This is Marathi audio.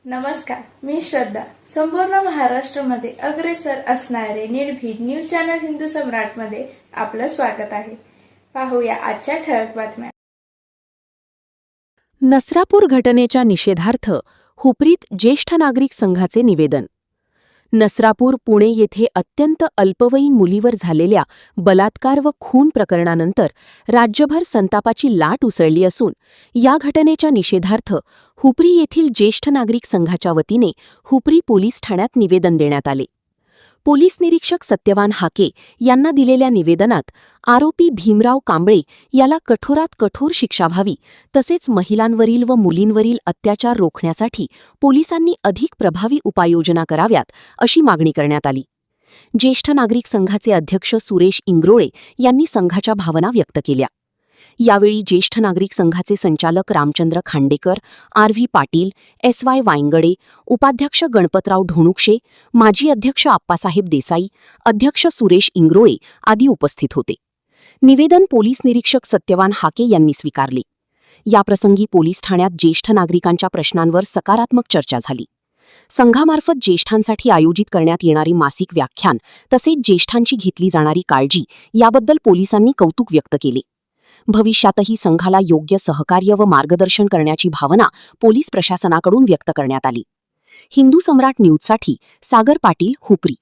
नमस्कार, मी श्रद्धा. संपूर्ण महाराष्ट्रामध्ये अग्रेसर असणारे निर्भीड न्यूज चॅनल हिंदू सम्राटमध्ये आपलं स्वागत आहे. पाहूया आजच्या ठळक बातम्या. नसरापूर घटनेच्या निषेधार्थ हुपरीत ज्येष्ठ नागरिक संघाचे निवेदन. नसरापूर, पुणे येथे अत्यंत अल्पवयीन मुलीवर झालेल्या बलात्कार व खून प्रकरणानंतर राज्यभर संतापाची लाट उसळली असून या घटनेच्या निषेधार्थ हुपरी येथील ज्येष्ठ नागरिक संघाच्या वतीने हुपरी पोलीस ठाण्यात निवेदन देण्यात आले. पोलीस निरीक्षक सत्यवान हाके यांना दिलेल्या निवेदनात आरोपी भीमराव कांबळे याला कठोरात कठोर शिक्षा व्हावी, तसेच महिलांवरील व मुलींवरील अत्याचार रोखण्यासाठी पोलिसांनी अधिक प्रभावी उपाययोजना कराव्यात अशी मागणी करण्यात आली. ज्येष्ठ नागरिक संघाचे अध्यक्ष सुरेश इंग्रोळे यांनी संघाच्या भावना व्यक्त केल्या. यावेळी ज्येष्ठ नागरिक संघाचे संचालक रामचंद्र खांडेकर, आर.व्ही. पाटील, एस.वाय. वायंगडे, उपाध्यक्ष गणपतराव ढोणुक्षे, माजी अध्यक्ष आप्पासाहेब देसाई, अध्यक्ष सुरेश इंग्रोळे आदी उपस्थित होते. निवेदन पोलीस निरीक्षक सत्यवान हाके यांनी स्वीकारले. याप्रसंगी पोलीस ठाण्यात ज्येष्ठ नागरिकांच्या प्रश्नांवर सकारात्मक चर्चा झाली. संघामार्फत ज्येष्ठांसाठी आयोजित करण्यात येणारी मासिक व्याख्यान तसेच ज्येष्ठांची घेतली जाणारी काळजी याबद्दल पोलिसांनी कौतुक व्यक्त केले. भविष्यातही संघाला योग्य सहकार्य व मार्गदर्शन करण्याची भावना पोलीस प्रशासनाकडून व्यक्त करण्यात आली. हिंदू सम्राट न्यूजसाठी सागर पाटील, हुपरी.